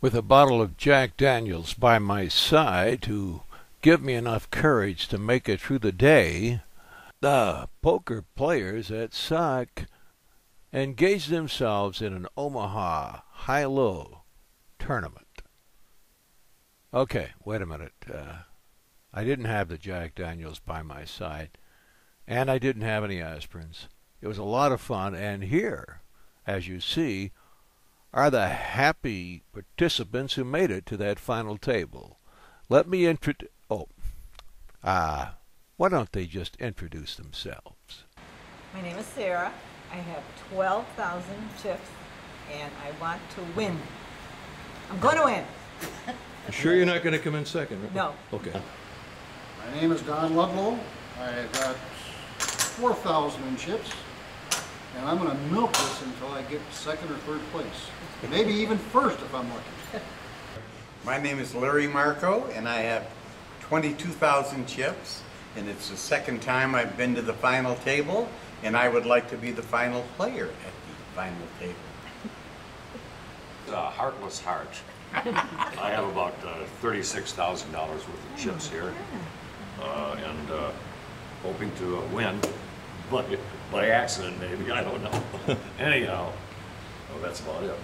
With a bottle of Jack Daniels by my side to give me enough courage to make it through the day, the poker players at SOC engaged themselves in an Omaha Hi Lo tournament. Okay, wait a minute. I didn't have the Jack Daniels by my side, and I didn't have any aspirins. It was a lot of fun, and here, as you see, are the happy participants who made it to that final table. Let me introduce... why don't they just introduce themselves? My name is Sarah. I have 12,000 chips, and I want to win. I'm going to win. You sure you're not going to come in second? Right? No. Okay. My name is Don Ludlow. I've got 4,000 in chips, and I'm going to milk this until I get second or third place. Maybe even first if I'm lucky. My name is Larry Marco, and I have 22,000 chips, and it's the second time I've been to the final table, and I would like to be the final player at the final table. Heartless Heart. I have about $36,000 worth of chips here, and hoping to win, but by accident maybe, I don't know. Anyhow, well, that's about it.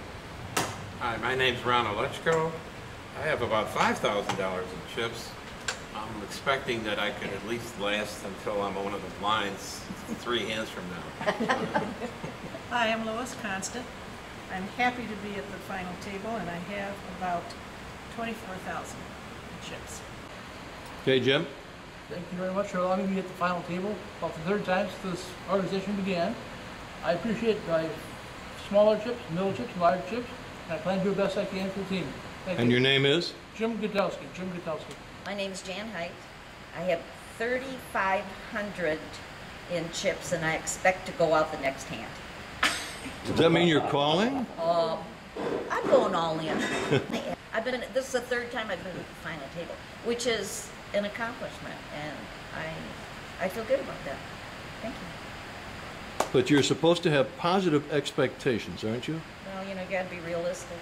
Hi, my name's Ron Olechko. I have about $5,000 in chips. I'm expecting that I could at least last until I'm one of the blinds 3 hands from now. Hi, I'm Lois Constant. I'm happy to be at the final table, and I have about 24,000 in chips. Okay, Jim? Thank you very much for allowing me to be at the final table about the 3rd time since this organization began. I appreciate my smaller chips, middle chips, large chips, and I plan to do the best I can for the team. Thank you. And your name is? Jim Gutowski. Jim Gutowski. My name is Jan Height. I have 3,500 in chips, and I expect to go out the next hand. Does that mean you're calling? I'm going all in. This is the 3rd time I've been at the final table, which is an accomplishment, and I feel good about that. Thank you. But you're supposed to have positive expectations, aren't you? Well, you know, you gotta be realistic.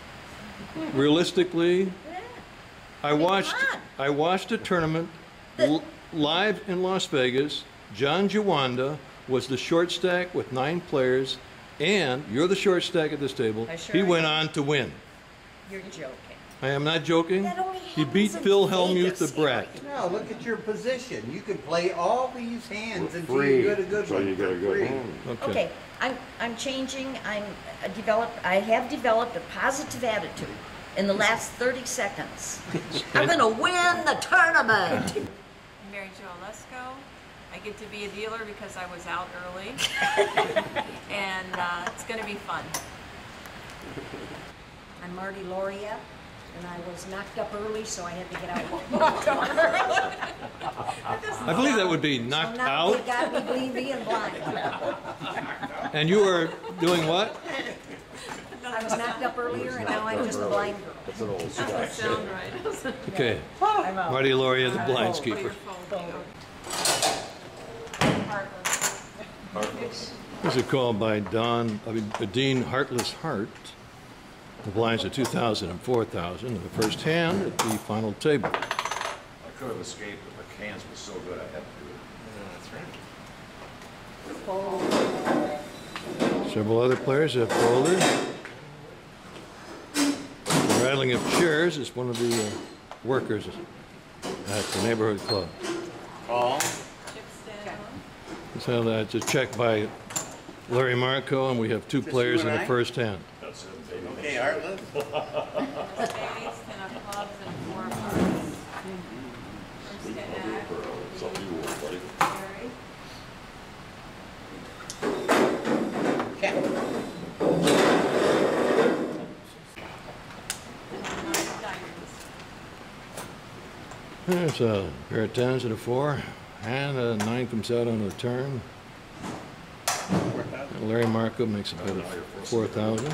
Realistically, Yeah. I watched a tournament live in Las Vegas. John Jawanda was the short stack with 9 players, and you're the short stack at this table. He went on to win. You're joking. I am not joking. That only He beat happens in Phil Hellmuth, Vegas, the brat. No, look at your position. You can play all these hands until Free, you get a good so one. you get a good Free. hand. Okay, I'm changing. I have developed a positive attitude in the last 30 seconds. I'm gonna win the tournament. I'm Mary Jo Lesko. I get to be a dealer because I was out early, and it's gonna be fun. I'm Marty Lauria, and I was knocked up early, so I had to get out. I believe that would be knocked So now out. they got me being blind. And you are doing what? I was knocked up earlier, and now I'm just a blind girl. That's an old Doesn't sound right. Okay. Marty Lauria, the blinds keeper. This is called by Dean Heartless Hart. The blinds are 2,000 and 4,000 in the first hand at the final table. I could have escaped, but the cans was so good I had to do it. Several other players have folded. The rattling of chairs is one of the workers at the neighborhood club. Call. So that's a check by Larry Marco, and we have 2 players in the first hand. That's it, baby. Okay, Heartless. Spades, 10 of clubs, and 4 of hearts. First hand. It's up to you, buddy. Mary. There's a pair of 10s and a 4, and a 9 comes out on the turn. And Larry Marco makes a bet of 4,000.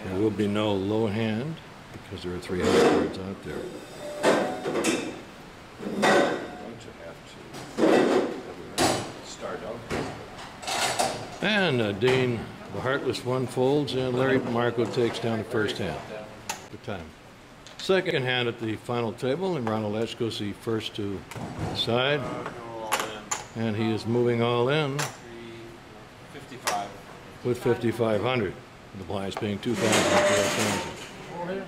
There will be no low hand because there are 3 high cards out there. Going to have to start out. And Dean The heartless one folds, and Larry Marco takes down the first hand. Good time. Second hand at the final table, and Ronald Letchko's the first to decide. And he is moving all in 55. with 5,500. The blinds being 2,000 and 4,000.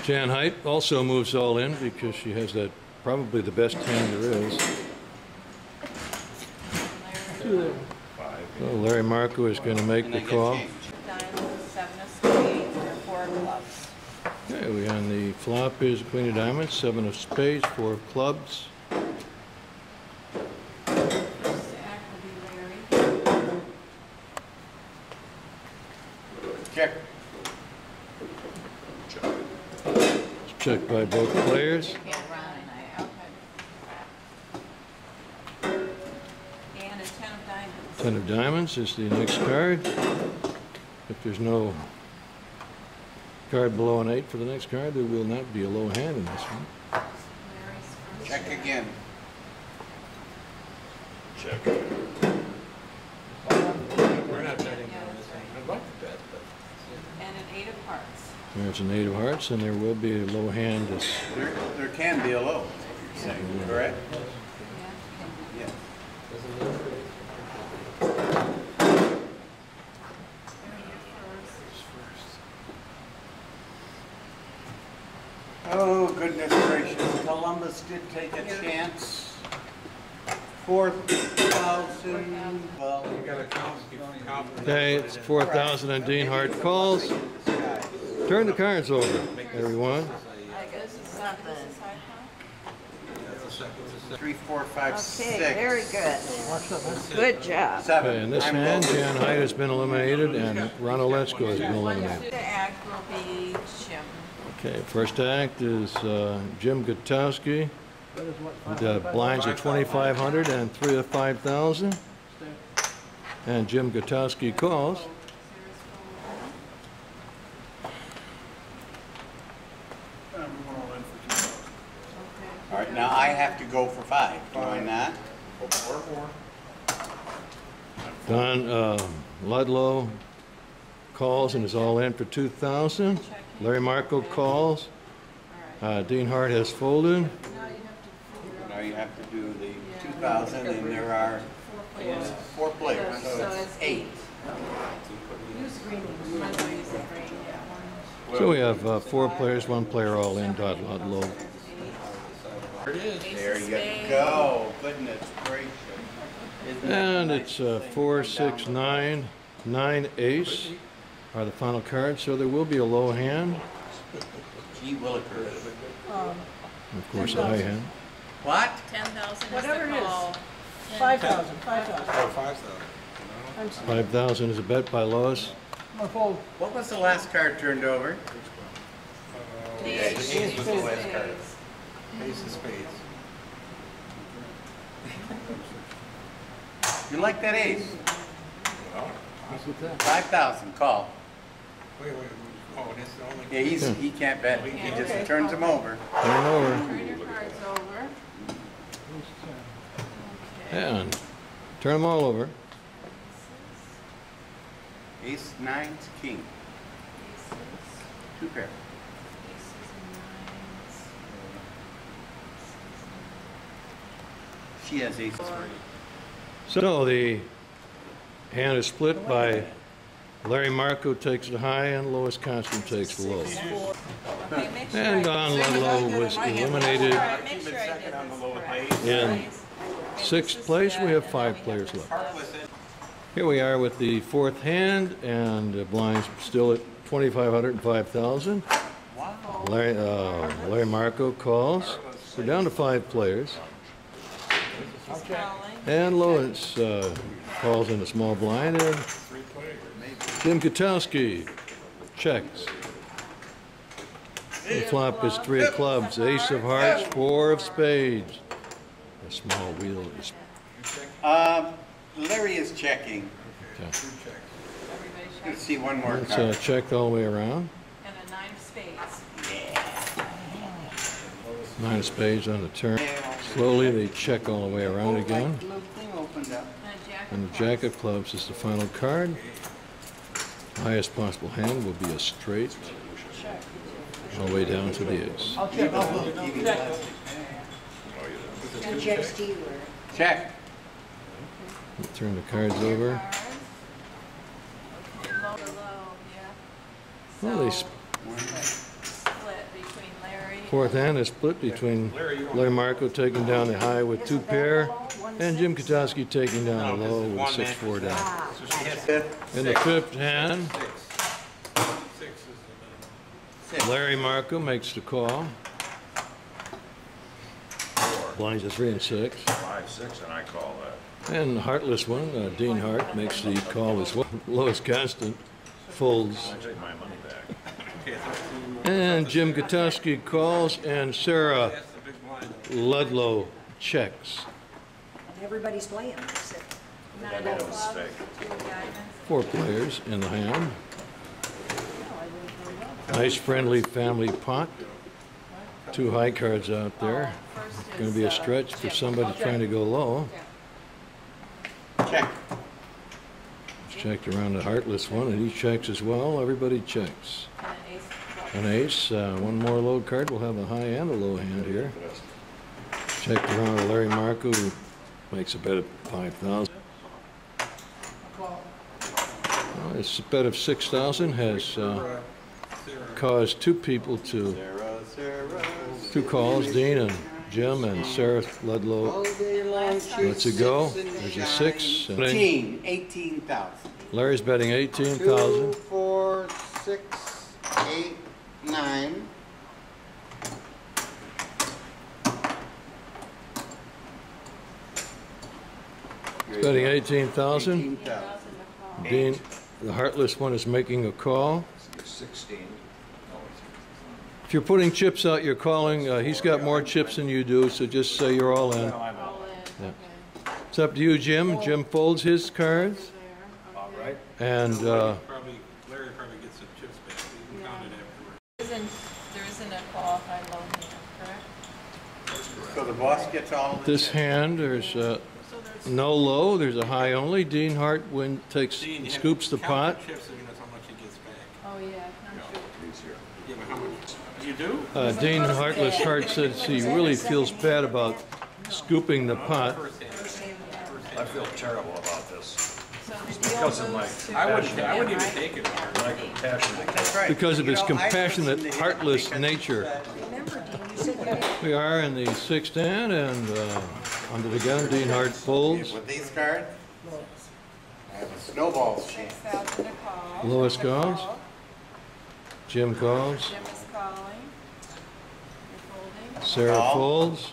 Jan Height also moves all in because she has that probably the best hand there is. So Larry Marco is going to make the call. Diamonds, 7 of spades, or 4 of clubs. Okay, we on the flop is Queen of Diamonds, 7 of spades, 4 of clubs. First act will be Larry. Check. It's checked by both players. Yeah, Ron and I, okay. And a 10 of diamonds. 10 of diamonds is the next card. If there's no card below an 8 for the next card, there will not be a low hand in this one. Larry's first. Check again. Check. We're not betting on this one. I'd like to bet, but. And an 8 of hearts. There's an 8 of hearts, and there will be a low hand. There can be a low, you're saying, correct? Yeah. Yes. Oh, goodness gracious, Columbus did take a chance. 4,000, well. You gotta count. Okay, it's 4,000 and Dean Hart calls. Turn the cards over, everyone. I guess it's something. 3, 4, 5, 6. Okay, very good. Good job. 7. Okay, in this hand, Jan Height has been eliminated, and Ronald Letchko has been eliminated. The act will be Jim. Okay, first act is Jim Gutowski. The blinds are 2,500 and 3 of 5,000. And Jim Gutowski calls. All right, now I have to go for 5, do I not? Don Ludlow calls and is all in for 2,000. Larry Marco calls. Dean Hart has folded. Now you have to do the 2,000, and there are 4 players, so it's 8. So we have 4 players, 1 player all in, Don Ludlow. There you go. Goodness gracious. And it's 4, 6, 9, 9 ace are the final cards, so there will be a low hand. Gee willikers. Of course, a high hand. What? 10,000 is Whatever the it is. call. 5,000, 5,000. Oh, 5,000. 5,000 is a bet by Lois. I'm gonna fold. What was the last card turned over? The Yeah, the ace was the last card. Ace of spades. You like that ace? Well, 5,000, call. wait. Oh, it's only. Yeah, he can't bet. He just turns them over. Turn over. Turn your cards over. And turn them all over. Ace, 9s, king. 2 pair. She has aces. So the hand is split by Larry Marco takes the high and Lois Constant takes the low. Okay, make sure And Don Ludlow was eliminated Make sure I did this correct. in 6th place. We have 5 players left. Here we are with the 4th hand, and the blinds still at 2,500 and 5,000. Larry Marco calls. We're down to 5 players. And Lois calls in a small blind, and Jim Gutowski checks. The flop is 3 of clubs, ace of hearts, 4 of spades. A small wheel is. Larry is checking. Okay. Let's see one more It's card. checked all the way around. And a 9 of spades. 9 of spades on the turn. Slowly they check all the way around again. Little thing opened up. And the jack of clubs is the final card. Highest possible hand will be a straight all the way down to the ace. I'll check. Two checks to you, or? Check. Turn the cards over. Low to low, yeah. Well, they So, split between Larry. fourth hand is split between Larry Marco taking down the high with 2 pair and Jim Kotowski taking down the low with 6-4 down. So she has In the fifth hand, six. Six is the minimum. Larry Marco makes the call. Blinds a 3 and 6. 5, 6, and I call that. And the heartless one, Dean Hart, makes the call as well. Lowest constant folds. I take my money back. Okay, so And Jim Kotowski calls, and Sarah that's the big blind. Ludlow checks. Everybody's playing. That's it. Nine I of made a clubs, mistake. 2 diamonds. 4 players in the hand. Nice friendly family pot. 2 high cards out there. First is, Going to be a stretch for somebody trying to go low. Check. Checked around the heartless one, and he checks as well. Everybody checks. and an ace of clubs. An ace, one more low card. We'll have a high and a low hand here. Checked around with Larry Marco, who makes a bet of 5,000. Well, this bet of 6,000 has caused 2 people to, 2 calls, Dean and Jim and Sarah Ludlow. Let's it go. There's a 6. And 18,000. Larry's betting 2, 18,000. 4, 6, 8, 9. He's betting 18,000. 18,000. Dean, the heartless one, is making a call. 16. If you're putting chips out, you're calling. He's got more chips than you do, so just say you're all in. All in, Yeah. okay. It's up to you, Jim. Jim folds his cards. There, okay. Right? And Larry probably gets some chips back. We can count it afterwards. There isn't a qualified low hand, correct? So the boss gets all of the this chips. hand, there's So there's, no low. There's a high only. Dean Hart Dean, you scoops the count pot. the chips so you know how much he gets back. oh yeah, I'm sure. He's here. Yeah, but how much? You do? Dean Heartless Hart says he really feels bad about scooping the pot. First hand. I feel terrible about this. So the deal Because of my goes to. I passion, wouldn't even right? take it. my compassionate. That's right. Because of You his know, I compassionate, listened to him heartless because nature. Remember, Dean, you said that. We are in the 6th hand, and under the gun, Dean Hart folds. With these cards, I have a snowball's chance. 6,000 to call. Lois Jim calls. call. Jim calls. Jim is calling. You're folding. Sarah Call. folds.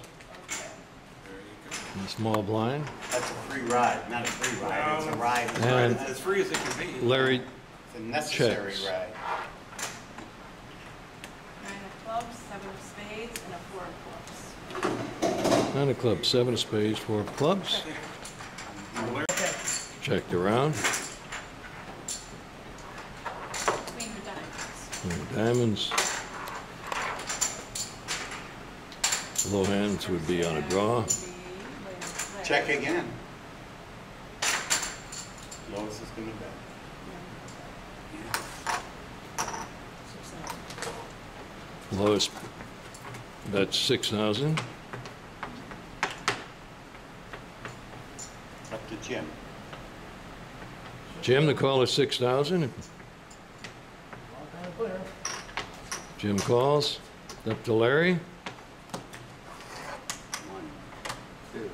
In the small blind. That's a free ride, not a free ride, it's a ride. And It's as free as it can be. Larry It's a necessary checks. ride. 9 of clubs, 7 of spades, and a 4 of clubs. 9 of clubs, 7 of spades, 4 of clubs. Checked around. Queen of diamonds. And diamonds. Low hands would be on a draw. Check again. Lois is gonna bet. Lowest, that's 6,000. Up to Jim. Jim, the call is 6,000. Jim calls. Up to Larry. 1, 2,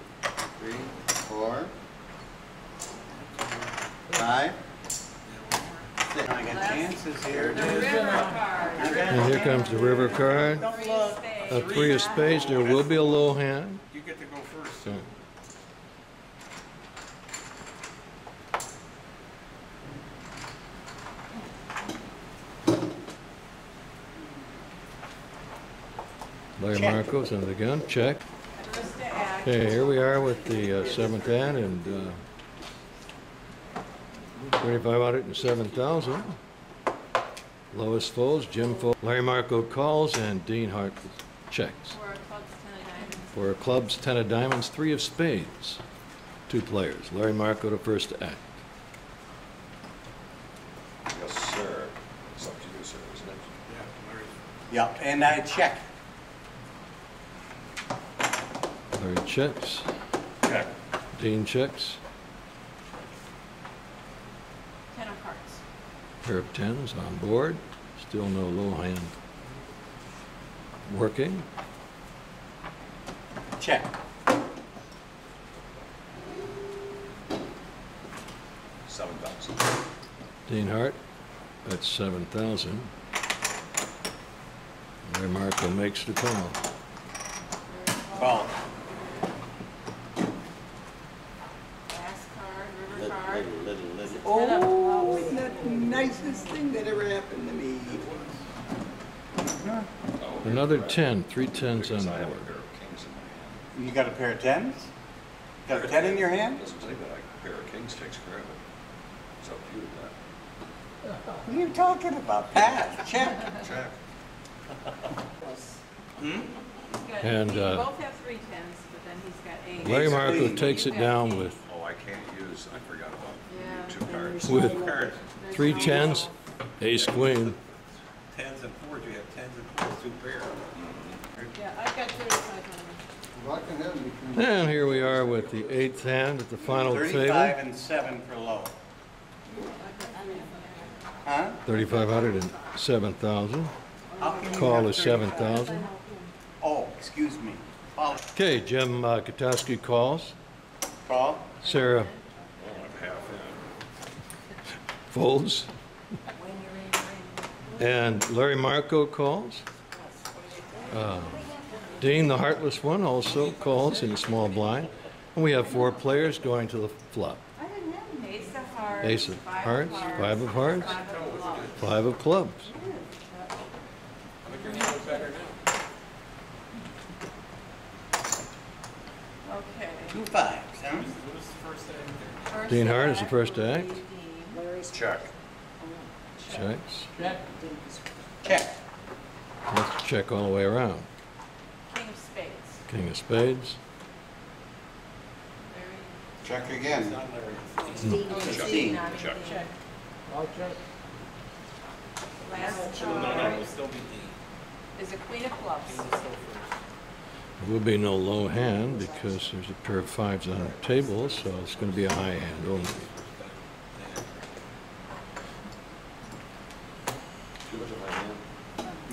3, 4, 5, 6. I got chances here. The river card. And here comes the river card. 3 of spades. A 3 of spades. There will be a low hand. You get to go first. So, Larry Marcos under the gun. Check. First to act. Okay, here we are with the 7th hand and 3,507,000. Lowest folds, Jim folds, Larry Marco calls, and Dean Hart checks. 4 of clubs, 10 of diamonds, For clubs, 10 of diamonds, 3 of spades. 2 players. Larry Marco to first to act. Yes, sir. It's up to you, sir, isn't it? Yep, and I check. Larry checks. Check. Dean checks. 10 of hearts. Pair of 10s on board. Still no low hand working. Check. 7,000. Dean Hart, that's 7,000. Larry Marco makes the call. Call. Last card, river card. Little. Oh, Isn't that the nicest thing that ever happened to me? Another 10, 3 10s on Because I have a board. pair of kings in my hand. You got a pair of 10s? Got a 10 in your hand? Doesn't say that. A pair of kings takes care of it. It's up to you to What are you talking about? Pass, check. check. And, We both have 3 10s, but then he's got 8. Larry Ace Marco queen. takes it down with Oh, I can't use, I forgot about Yeah. 2 cards. With Cards. 3 10s, ace queen. 10s and 4s, you have 10s and 4s, 2 pairs. Yeah, I've got 35 Rocking in between. And here we are with the 8th hand at the final 35 table. and 7 for low. Huh? 3,500 and 7,000. How can you Call have is 35? 7,000. Oh, excuse me. Call. Okay, Jim Katowski calls. Call. Sarah Oh, I'm half in. folds. And Larry Marco calls. Dean, the heartless one, also calls in a small blind. And we have 4 players going to the flop. Ace of hearts. Ace of hearts, 5 of hearts, 5 of clubs. 5 of clubs. But your hand is better now. Okay. 2 5s, huh? Who's the first thing there? First Dean to Hart is the act first to will act. be Dean. Larry's Check. Checks. Check. Check. Let's check all the way around. King of spades. King of spades. Larry. Check again. Not Larry. Oh, it's Check. Dean, not Check. Dean. Check. I'll check. Last No, it card will still be D. is a queen of clubs. King is still first. There will be no low hand because there's a pair of 5s on the table, so it's going to be a high hand only. You look at my hand.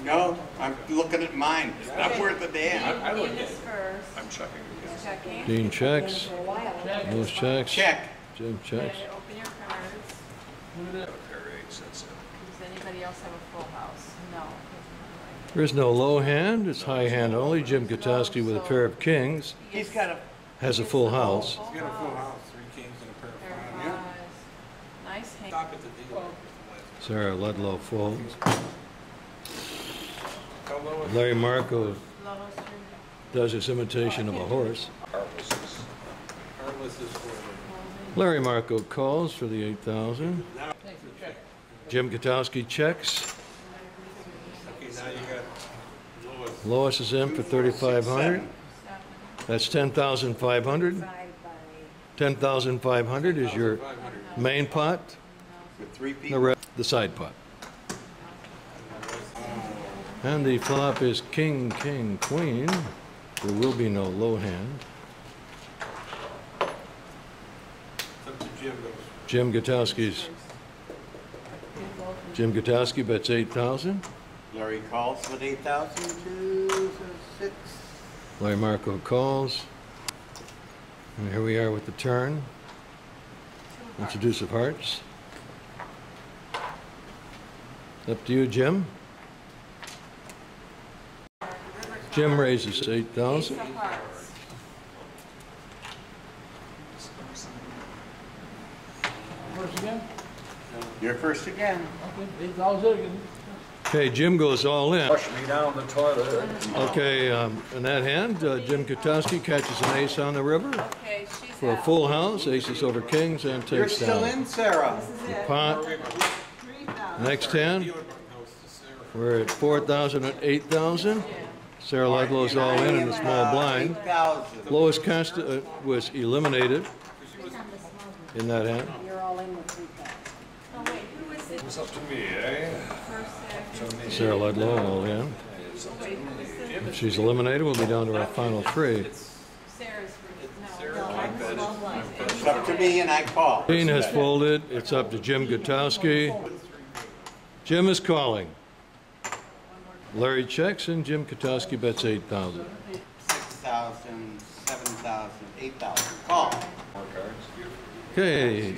No, I'm looking at mine. It's not worth a damn. I look Dean at is it. first. I'm checking again. Checking. Dean checks. for a while. Check. Those checks. Check. Jim checks. Okay, open your cards. I have a pair of 8s, that's it. Does anybody else have a full house? No. There's no low hand. It's high hand only. Jim Katowski with a pair of kings He's got a. has a full house. He's got a full house, 3 kings and a pair Pair of of 5s. fives. Nice hand. Stop at the deal. Sarah Ludlow folds. How low is Larry Marco Lowest room. does his imitation of a horse. Heartless is, Harmless is for Larry Marco calls for the 8,000. Now, Check. Jim Katowski checks. okay, now you got Lois. Lois is in for 3,500. 7. That's 10,500. 5 by 10,500 is your 500. main pot. With 3 The people. rest, the side pot. And the flop is king, king, queen. There will be no low hand. It's up to Jim goes. Jim Katowski bets 8,000. Larry calls with 8,000 to 6. Larry Marco calls. And here we are with the turn. That's a deuce of hearts. Up to you, Jim. Jim raises to 8,000. Ace of hearts. First again? You're first again. Okay, 8,000 again. Okay, Jim goes all in. flush me down the toilet. Okay, in that hand, Jim Katowski catches an ace on the river Okay, she's for a out. full house, aces over kings, and You're takes still down in, Sarah. the pot. Next hand, Dealer house to Sarah. we're at 4,000 and 8,000. Sarah Ludlow's all in the small blind. 8,000. Lois Constant was eliminated in that hand. You're all in with 3,000. It's up to me, eh? Sarah Ludlow all in. If she's eliminated, we'll be down to our final three. It's up to me and I call. Dean has folded. It's up to Jim Gutowski. Jim is calling. Larry checks and Jim Gutowski bets 8,000. 6,000, 7,000, 8,000. Call. Okay.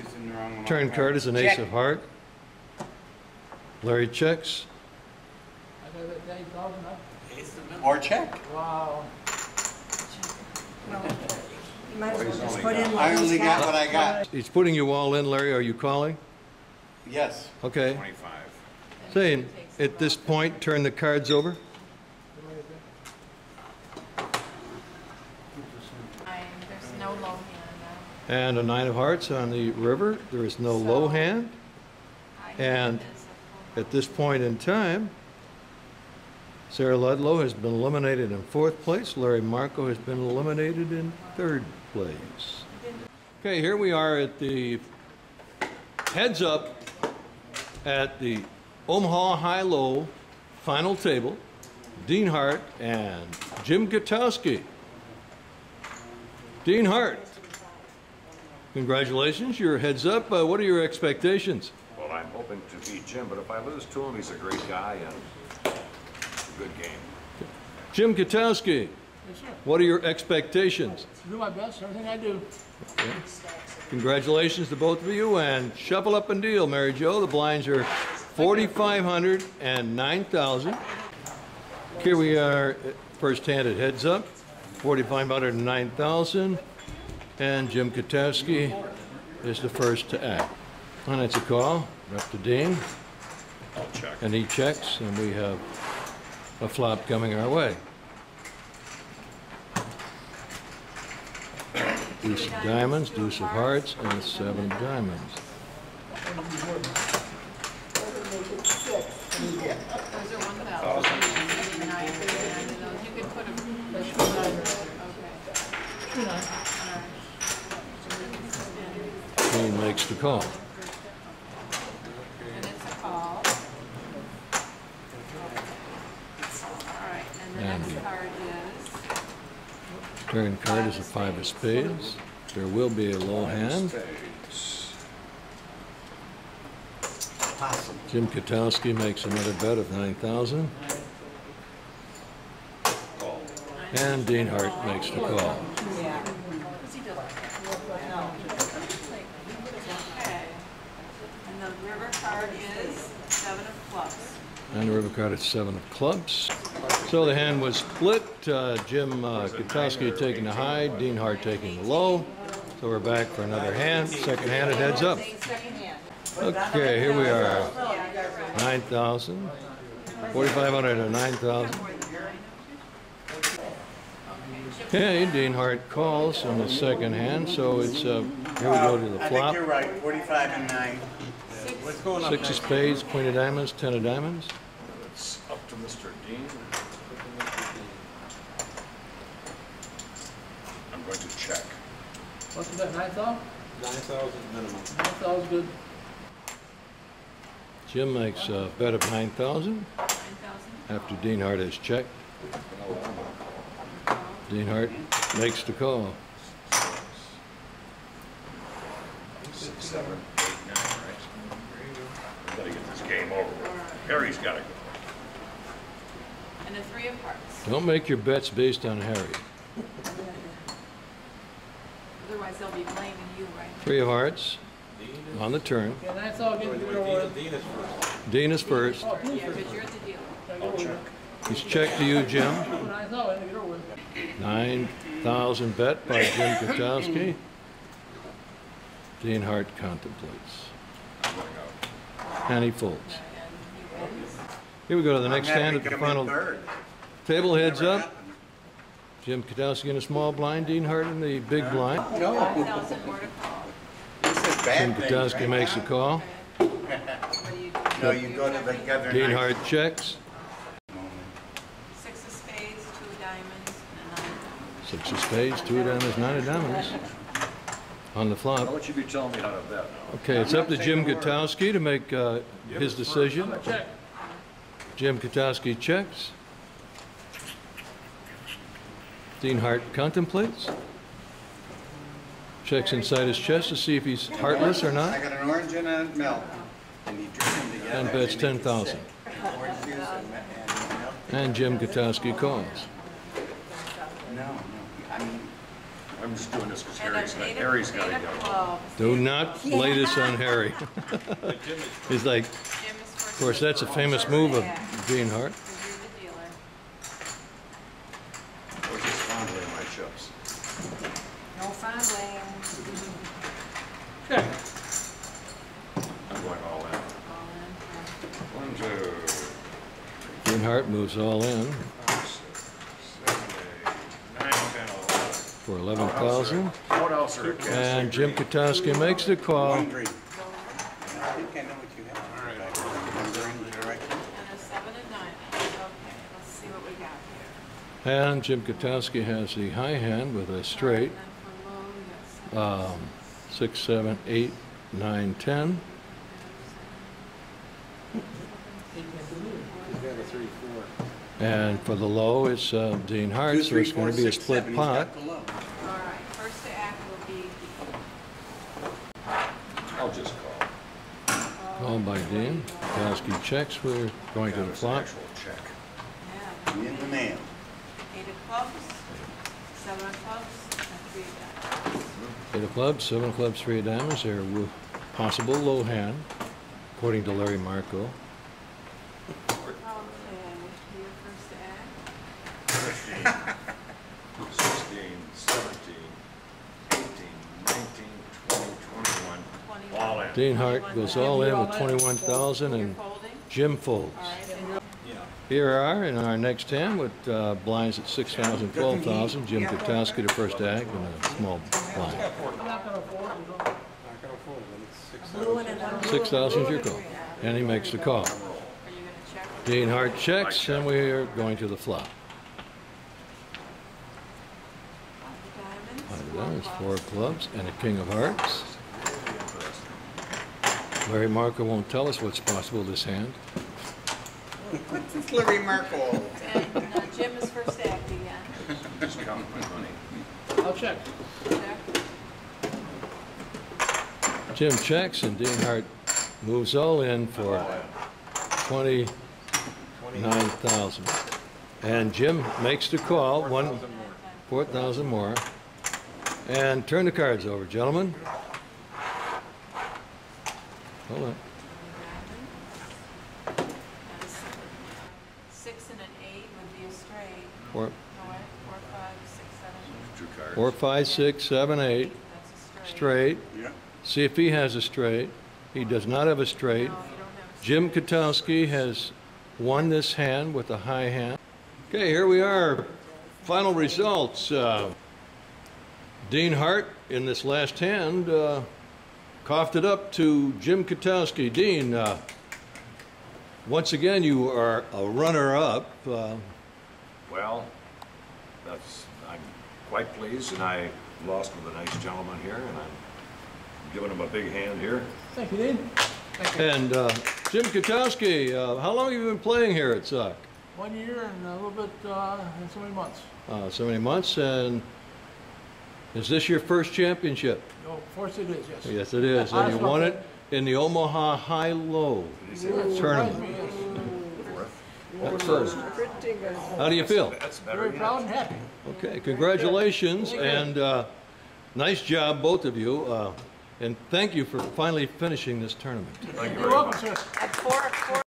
Turn card is an ace Check. of heart. Larry checks. I got that 8,000 up. Or check. Wow. You might as well just put in I what only he's got what got. I got. He's putting you all in, Larry. Are you calling? Yes. Okay. 25. Saying, at this point, turn the cards over. There's no low hand now. And a 9 of hearts on the river. There is no low hand. And at this point in time, Sarah Ludlow has been eliminated in 4th place. Larry Marco has been eliminated in 3rd place. Okay, here we are at the heads up at the Omaha Hi Lo final table. Dean Hart and Jim Gutowski. Dean Hart, congratulations, you're heads up. What are your expectations? Well, I'm hoping to beat Jim, but if I lose to him, he's a great guy and it's a good game. Jim Gutowski, Yes, sir. what are your expectations? Do my best, everything I do. Okay. Congratulations to both of you, and shuffle up and deal, Mary Jo. The blinds are 4,500 and 9,000. Here we are, first hand at heads up, 4,500 and 9,000, and Jim Gutowski is the first to act. And it's a call, up to Dean, I'll check. and he checks, and we have a flop coming our way. Deuce of diamonds, deuce of hearts, and 7 of diamonds. Those are 1,000. You could put them. Okay. Dean makes the call. And it's a call. All right, and the And next card is. Turn card is a 5 of spades. There will be a low hand. Possible. Jim Gutowski makes another bet of 9,000. And Dean Hart makes the call. Yeah. Okay. And the river card is 7 of clubs. And the river card is 7 of clubs. So the hand was split. Jim Gutowski taking the high, Dean Hart taking the low. So we're back for another hand. Second hand, it heads up. Okay, here we are. 9,000. 4,500 and 9,000. Okay, Dean Hart calls on the second hand, so it's here we go to the I think flop. you're right. 45 and 9. What's going on? 6 of spades, queen of diamonds, 10 of diamonds. It's up to Mr. Dean. I'm going to check. What's the bet, 9,000? 9,000 minimum. 9,000 good. Jim makes a bet of 9,000 after Dean Hart has checked. Dean Hart makes the call. 6, 7, 8, 9, right? We gotta get this game over with. Harry's gotta go. And a 3 of hearts. Don't make your bets based on Harry. Otherwise, they'll be blaming you, right? 3 of hearts on the turn. Okay, 9,000 get it over. Dean is first. Oh, Dean Yeah, first. but you're the dealer. I'll check. He's checked to you, Jim. 9,000 get it over. 9,000 bet by Jim Gutowski. Dean Hart contemplates. And he folds. Here we go to the next hand at the final table. Heads up. Jim Gutowski in a small blind. Dean Hart in the big blind. No. 5,000 more to call. This is Jim bad things Gutowski right makes a now. call. What do you do? No, you go to the other Dean night. Hart checks. 6 of spades, 6 of spades, 2 of diamonds, 9 of diamonds on the flop. I'll let you be telling me how to bet now. Okay, it's up to Jim Gutowski to make his decision. Jim Gutowski checks. Dean Hart contemplates. Checks inside his chest to see if he's heartless or not. I got an orange and a milk. And he drinks them together. And bets 10,000. Orange juice and milk. And Jim Gutowski calls. No, I mean, I'm just doing this because And Harry's got to eight of go. clubs. Do not lay this on Harry. He's like, Jim is first. of course, that's a famous move of Dean Hart. Because you're the dealer. I was just fondling my chips. No fondling. Check. I'm going all in. All in. 1, 2, Dean Hart moves all in 5, 6, 7, 8, 9, 10, 11. for 11,000. What else are there? And Jim Gutowski makes the call. one drink. I think I know what you have. All right. One drink, all right. And a 7 and 9. Okay, let's see what we got here. And Jim Gutowski has the high hand with a straight. And then for low, you got 7, 6, 7, 8, 9, 10. And for the low, it's Dean Hart, 2, so 3, it's going 4, to be a 6, split 7. He's pot. got the low. All right, first to act will be I'll just call. Called by Dean. Gutowski checks. We're going to the That was an flop. actual check. yeah, In the mail. 8 of clubs, 7 of clubs, and 3 of diamonds. 8 of clubs, 7 of clubs, 3 of diamonds. They're a possible low hand, according to Larry Marco. Okay, you're first to act. 16, 17, 18, 19, 20, 21. All in. Dean Hart goes all in with 21,000, and Folding. Jim folds. All right, and Here we are in our next hand with blinds at 6,000, 12,000. Jim Gutowski to first act and a small blind. I'm not gonna fold. Blue and another blue. 6,000 is your call. And he makes the call. are you going to check? Dean Hart checks, and we are going to the flop. 5 of diamonds, 4 of clubs, and a king of hearts. Larry Marco won't tell us what's possible this hand. What's this Larry Marco? And Jim is first to act again. Just count my money. I'll check. Check. Jim checks, and Dean Hart moves all in for 29,000. And Jim makes the call, 4,000 more. And turn the cards over, gentlemen. Hold on. And a 6 and an 8 would be a straight. 4, No, wait, 4, 5, 6, 7. 2 cards. 4, 5, 6, 7, 8. That's a straight. Straight. Yeah. See if he has a straight. He does not have a straight. No, you don't have a Jim straight. Gutowski has won this hand with a high hand. Okay, here we are. Final results. Dean Hart in this last hand coughed it up to Jim Gutowski. Dean, once again, you are a runner-up. Well, I'm quite pleased, and I lost with a nice gentleman here, and I'm giving him a big hand here. Thank you, Dean. And Jim Gutowski, how long have you been playing here at SOC? 1 year and a little bit, and so many months. So many months, and is this your first championship? No, of course it is, yes. Yes, it is, and you won it in the Omaha Hi Lo tournament. Excellent. How do you feel? That's better. Very proud and happy. Okay, congratulations, and nice job, both of you, and thank you for finally finishing this tournament. Thank you You're very welcome, much. sir. At 4